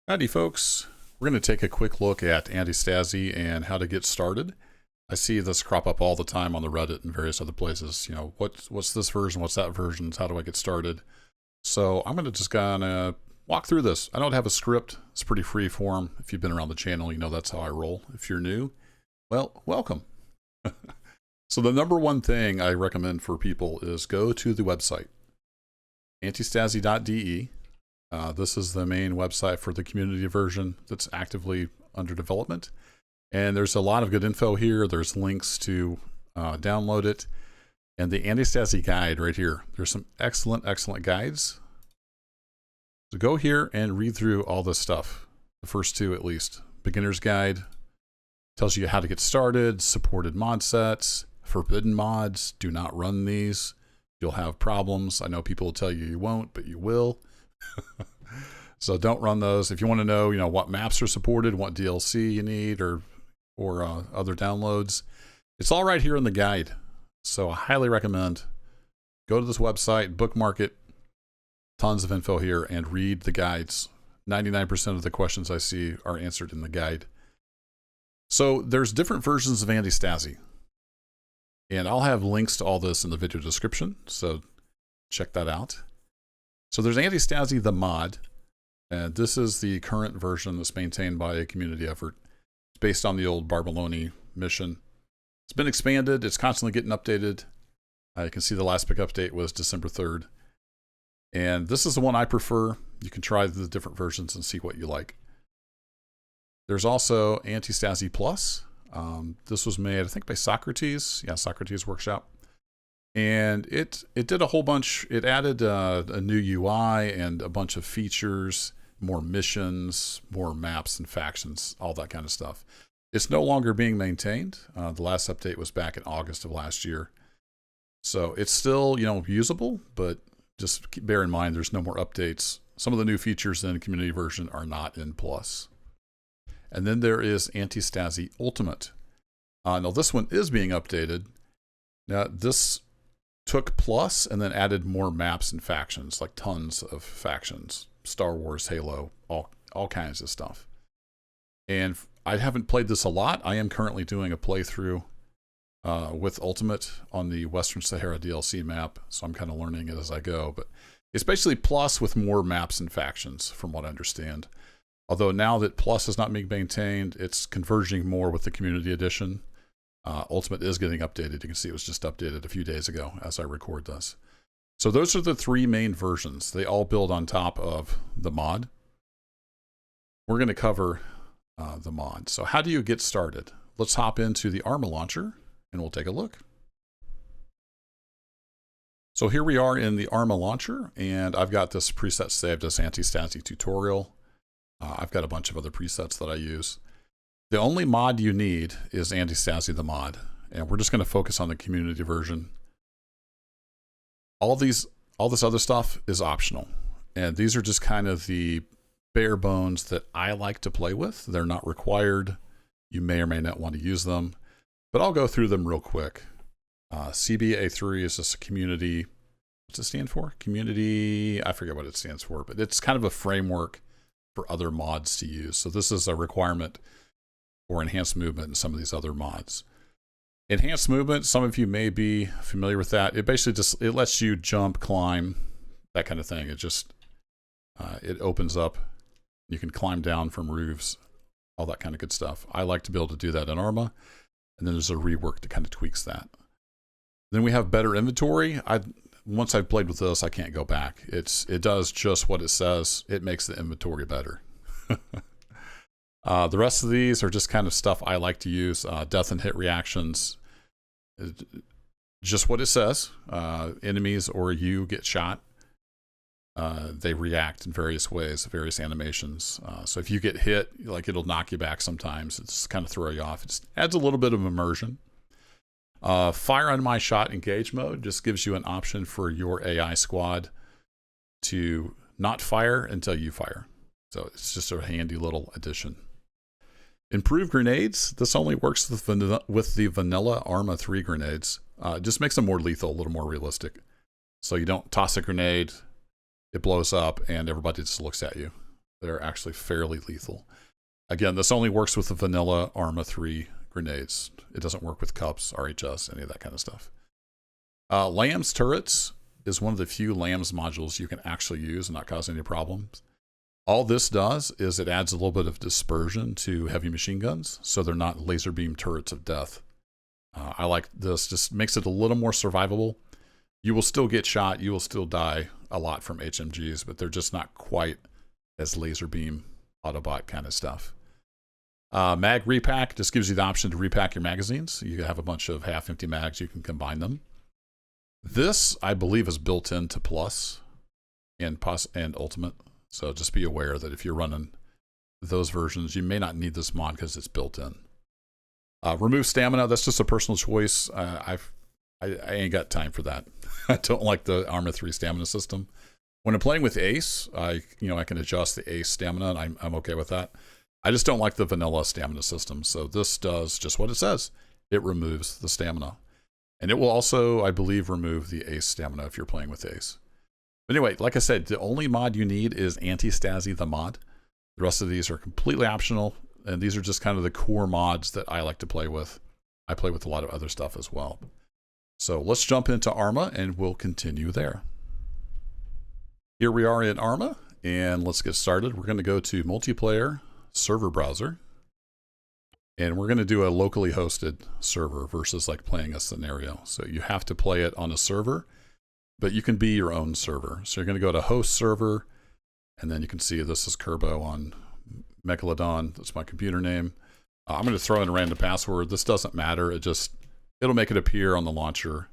Howdy folks, we're going to take a quick look at Antistasi and how to get started. I see this crop up all the time on the Reddit and various other places. You know, what's this version, what's that version, how do I get started? So I'm going to just kind of walk through this. I don't have a script, it's pretty free form. If you've been around the channel, you know that's how I roll. If you're new, well, welcome. So the number one thing I recommend for people is go to the website, antistasi.de. This is the main website for the community version that's actively under development. And there's a lot of good info here. There's links to download it. And the Antistasi guide right here. There's some excellent guides. So go here and read through all this stuff. The first two at least. Beginner's guide tells you how to get started, supported mod sets, forbidden mods. Do not run these. You'll have problems. I know people will tell you you won't, but you will. So don't run those. If you want to know, what maps are supported, what DLC you need, or other downloads, it's all right here in the guide. So I highly recommend go to this website, bookmark it, tons of info here, and read the guides. 99% of the questions I see are answered in the guide. So there's different versions of Antistasi, and I'll have links to all this in the video description, so check that out. So there's Antistasi the mod, and this is the current version that's maintained by a community effort. It's based on the old Barbaloni mission. It's been expanded. It's constantly getting updated. You can see the last big update was December 3rd. And this is the one I prefer. You can try the different versions and see what you like. There's also Antistasi Plus. This was made, I think, by Socrates. Yeah, Socrates Workshop. And it did a whole bunch. It added a new UI and a bunch of features, more missions, more maps and factions, all that kind of stuff. It's no longer being maintained. The last update was back in August of last year. So it's still, usable, but just bear in mind there's no more updates. Some of the new features in the community version are not in Plus. And then there is Antistasi Ultimate. Now this one is being updated. Now this took Plus and then added more maps and factions, like tons of factions, Star Wars, Halo, all kinds of stuff. And I haven't played this a lot. I am currently doing a playthrough with Ultimate on the Western Sahara DLC map, so I'm kind of learning it as I go. But it's basically Plus with more maps and factions, from what I understand. Although now that Plus is not being maintained, it's converging more with the Community Edition. Ultimate is getting updated. You can see it was just updated a few days ago as I record this. So those are the three main versions. They all build on top of the mod. We're going to cover the mod. So how do you get started? Let's hop into the Arma Launcher and we'll take a look. So here we are in the Arma Launcher, and I've got this preset saved as Antistasi tutorial. I've got a bunch of other presets that I use. The only mod you need is Antistasi the mod, and we're just going to focus on the community version. All this other stuff is optional, and these are just kind of the bare bones that I like to play with. They're not required. You may or may not want to use them, but I'll go through them real quick. CBA3 is just a community. What's it stand for? Community, I forget what it stands for, but it's kind of a framework for other mods to use. So this is a requirement or enhanced movement and some of these other mods. Enhanced movement, some of you may be familiar with that. It basically it lets you jump, climb, that kind of thing. It just, it opens up. You can climb down from roofs, all that kind of good stuff. I like to be able to do that in Arma. And then there's a rework that kind of tweaks that. Then we have better inventory. Once I've played with this, I can't go back. It does just what it says. It makes the inventory better. The rest of these are just kind of stuff I like to use. Death and hit reactions. Just what it says. Enemies or you get shot. They react in various ways, various animations. So if you get hit, it'll knock you back sometimes. It's kind of throw you off. It just adds a little bit of immersion. Fire on my shot engage mode just gives you an option for your AI squad to not fire until you fire. So it's just a handy little addition. Improved grenades. This only works with the vanilla Arma 3 grenades. It just makes them more lethal, a little more realistic. So you don't toss a grenade, it blows up, and everybody just looks at you. They're actually fairly lethal. Again, this only works with the vanilla Arma 3 grenades. It doesn't work with cups, RHS, any of that kind of stuff. Lamb's turrets is one of the few Lamb's modules you can actually use and not cause any problems. All this does is it adds a little bit of dispersion to heavy machine guns, so they're not laser beam turrets of death. I like this, just makes it a little more survivable. You will still get shot, you will still die a lot from HMGs, but they're just not quite as laser beam Autobot kind of stuff. Mag repack just gives you the option to repack your magazines. You have a bunch of half-empty mags, you can combine them. This, I believe, is built into Plus and Ultimate, so just be aware that if you're running those versions, you may not need this mod because it's built in. Remove stamina, that's just a personal choice. I ain't got time for that. I don't like the Arma 3 stamina system. When I'm playing with Ace, I can adjust the Ace stamina, and I'm okay with that. I just don't like the vanilla stamina system, so this does just what it says. It removes the stamina. And it will also, I believe, remove the Ace stamina if you're playing with Ace. But anyway, like I said, the only mod you need is Antistasi the mod. The rest of these are completely optional, and these are just kind of the core mods that I like to play with. I play with a lot of other stuff as well. So let's jump into Arma, and we'll continue there. Here we are in Arma, and let's get started. We're going to go to Multiplayer, Server Browser, and we're going to do a locally hosted server versus like playing a scenario. So you have to play it on a server, but you can be your own server. So you're going to go to host server, and then you can see this is Kerbo on Megalodon. That's my computer name. I'm going to throw in a random password. This doesn't matter. It'll make it appear on the launcher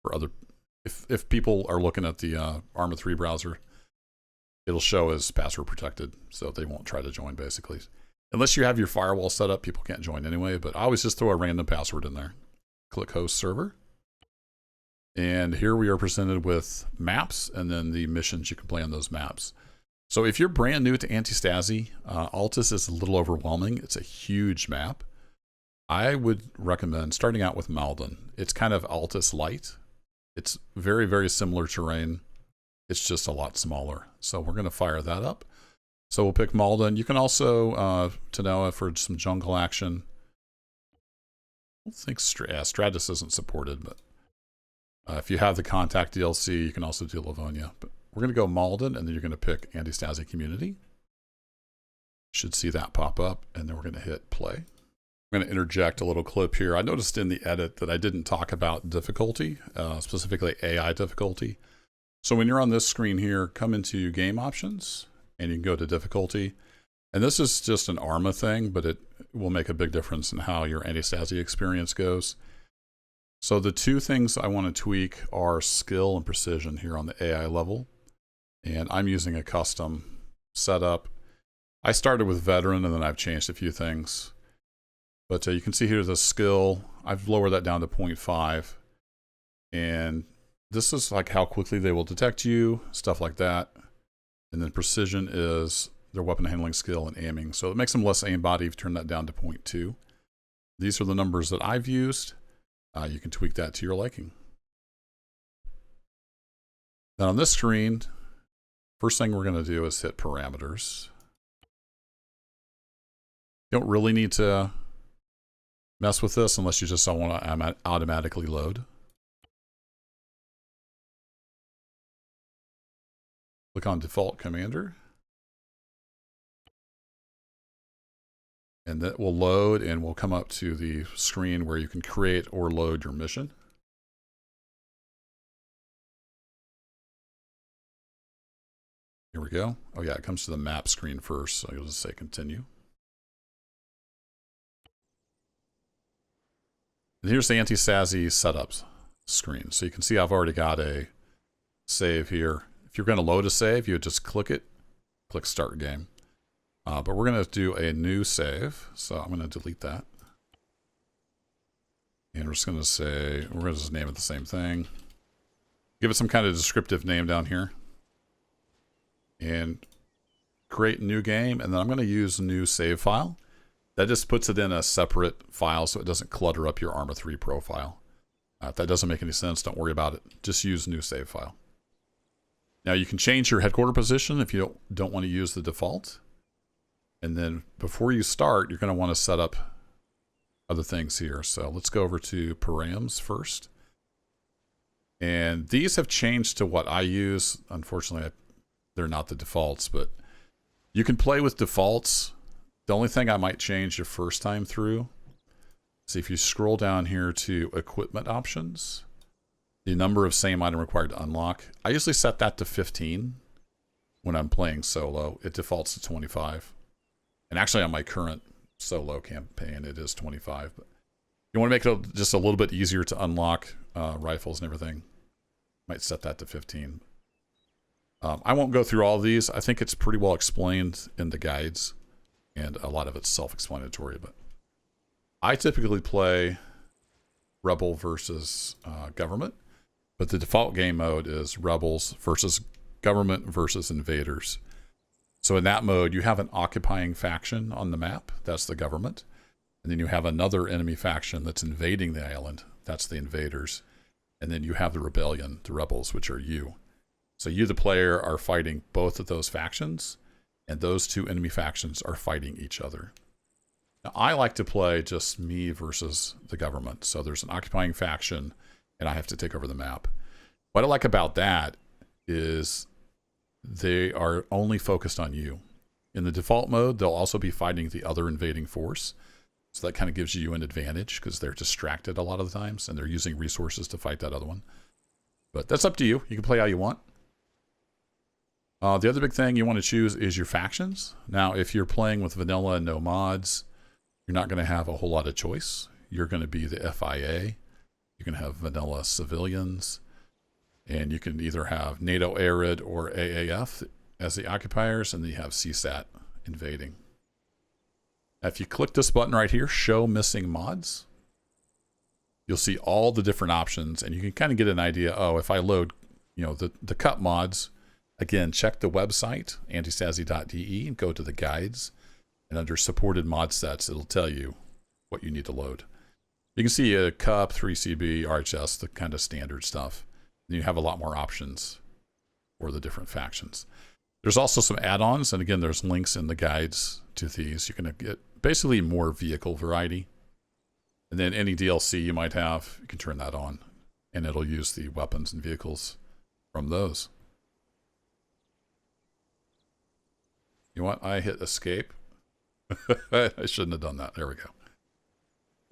for other. If people are looking at the Arma 3 browser, it'll show as password protected, so they won't try to join basically. Unless you have your firewall set up, people can't join anyway, but I always just throw a random password in there. Click host server. And here we are presented with maps and then the missions you can play on those maps. So if you're brand new to Antistasi, Altus is a little overwhelming. It's a huge map. I would recommend starting out with Malden. It's kind of Altus light. It's very, very similar terrain. It's just a lot smaller. So we're going to fire that up. So we'll pick Malden. You can also Tanoa for some jungle action. I don't think Stratus isn't supported, but if you have the Contact DLC, you can also do Livonia. But we're going to go Malden, and then you're going to pick Antistasi Community. Should see that pop up, and then we're going to hit play. I'm going to interject a little clip here. I noticed in the edit that I didn't talk about difficulty, specifically AI difficulty. So when you're on this screen here, come into game options, and you can go to difficulty. And this is just an Arma thing, but it will make a big difference in how your Antistasi experience goes. So the two things I want to tweak are skill and precision here on the AI level. And I'm using a custom setup. I started with veteran, and then I've changed a few things. But you can see here the skill. I've lowered that down to 0.5. And this is like how quickly they will detect you, stuff like that. And then precision is their weapon handling skill and aiming. So it makes them less aimbot if you turn that down to 0.2. These are the numbers that I've used. You can tweak that to your liking. Now on this screen, first thing we're going to do is hit parameters. You don't really need to mess with this unless you just don't want to automatically load. Click on default commander. And that will load, and we'll come up to the screen where you can create or load your mission. Here we go. Oh yeah, it comes to the map screen first, so you'll just say continue. And here's the Antistasi setups screen. So you can see I've already got a save here. If you're going to load a save, you would just click it, click start game. But we're going to do a new save, so I'm going to delete that. And we're just going to say, we're going to just name it the same thing. Give it some kind of descriptive name down here. And create new game, and then I'm going to use new save file. That just puts it in a separate file so it doesn't clutter up your Arma 3 profile. If that doesn't make any sense, don't worry about it. Just use new save file. Now you can change your headquarter position if you don't want to use the default. And then before you start, you're going to want to set up other things here. So let's go over to params first. And these have changed to what I use. Unfortunately, they're not the defaults, but you can play with defaults. The only thing I might change your first time through, see if you scroll down here to equipment options, the number of same item required to unlock. I usually set that to 15 when I'm playing solo. It defaults to 25. And actually on my current solo campaign, it is 25. But you want to make it just a little bit easier to unlock rifles and everything. Might set that to 15. I won't go through all of these. I think it's pretty well explained in the guides. And a lot of it's self-explanatory. But I typically play Rebel versus Government. But the default game mode is Rebels versus Government versus Invaders. So in that mode, you have an occupying faction on the map. That's the Government. And then you have another enemy faction that's invading the island. That's the Invaders. And then you have the Rebellion, the Rebels, which are you. So you, the player, are fighting both of those factions. And those two enemy factions are fighting each other. Now, I like to play just me versus the Government. So there's an occupying faction, and I have to take over the map. What I like about that is they are only focused on you. In the default mode, they'll also be fighting the other invading force. So that kind of gives you an advantage because they're distracted a lot of the times and they're using resources to fight that other one. But that's up to you. You can play how you want. The other big thing you want to choose is your factions. Now, if you're playing with vanilla and no mods, you're not going to have a whole lot of choice. You're going to be the FIA. You can have vanilla civilians. And you can either have NATO Arid or AAF as the occupiers, and then you have CSAT invading. Now, if you click this button right here, show missing mods, you'll see all the different options, and you can kind of get an idea. Oh, if I load, the cut mods, again, check the website, antistasi.de, and go to the guides, and under supported mod sets, it'll tell you what you need to load. You can see a CUP, 3CB, RHS, the kind of standard stuff. You have a lot more options for the different factions. There's also some add-ons, and again, there's links in the guides to these. You're going to get basically more vehicle variety. And then any DLC you might have, you can turn that on, and it'll use the weapons and vehicles from those. You know what? I hit escape. I shouldn't have done that. There we go.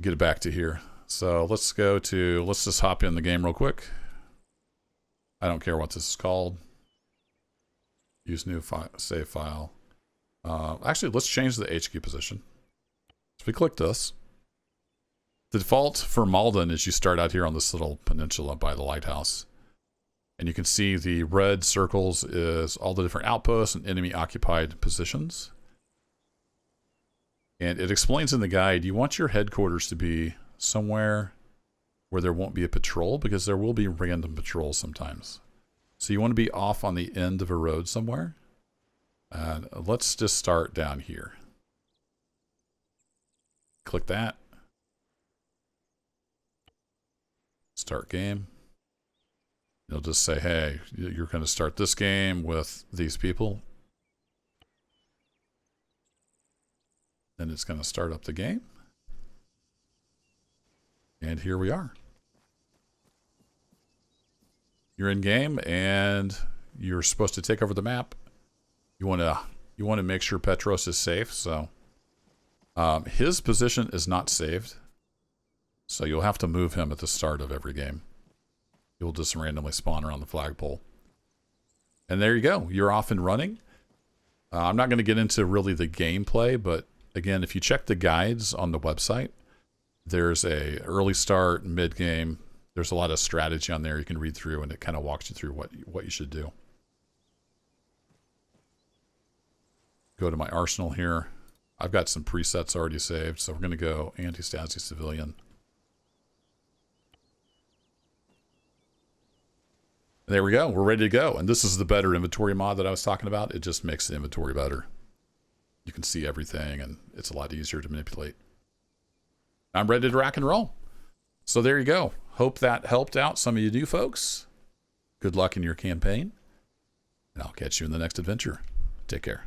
Get it back to here. So let's just hop in the game real quick. I don't care what this is called. Use new file, save file. Actually, let's change the HQ position. So we click this. The default for Malden is you start out here on this little peninsula by the lighthouse. And you can see the red circles is all the different outposts and enemy occupied positions. And it explains in the guide, you want your headquarters to be somewhere where there won't be a patrol, because there will be random patrols sometimes. So you want to be off on the end of a road somewhere. And let's just start down here. Click that. Start game. It'll just say, hey, you're going to start this game with these people. Then it's going to start up the game. And here we are. You're in game, and you're supposed to take over the map. You want to make sure Petros is safe. So his position is not saved, so you'll have to move him at the start of every game. You'll just randomly spawn around the flagpole, and there you go. You're off and running. I'm not going to get into really the gameplay, but again, if you check the guides on the website, there's a early start, mid game. There's a lot of strategy on there you can read through, and it kind of walks you through what you should do. Go to my arsenal here. I've got some presets already saved, so we're going to go Antistasi civilian. And there we go. We're ready to go. And this is the better inventory mod that I was talking about. It just makes the inventory better. You can see everything, and it's a lot easier to manipulate. I'm ready to rock and roll. So there you go. Hope that helped out some of you folks. Good luck in your campaign. And I'll catch you in the next adventure. Take care.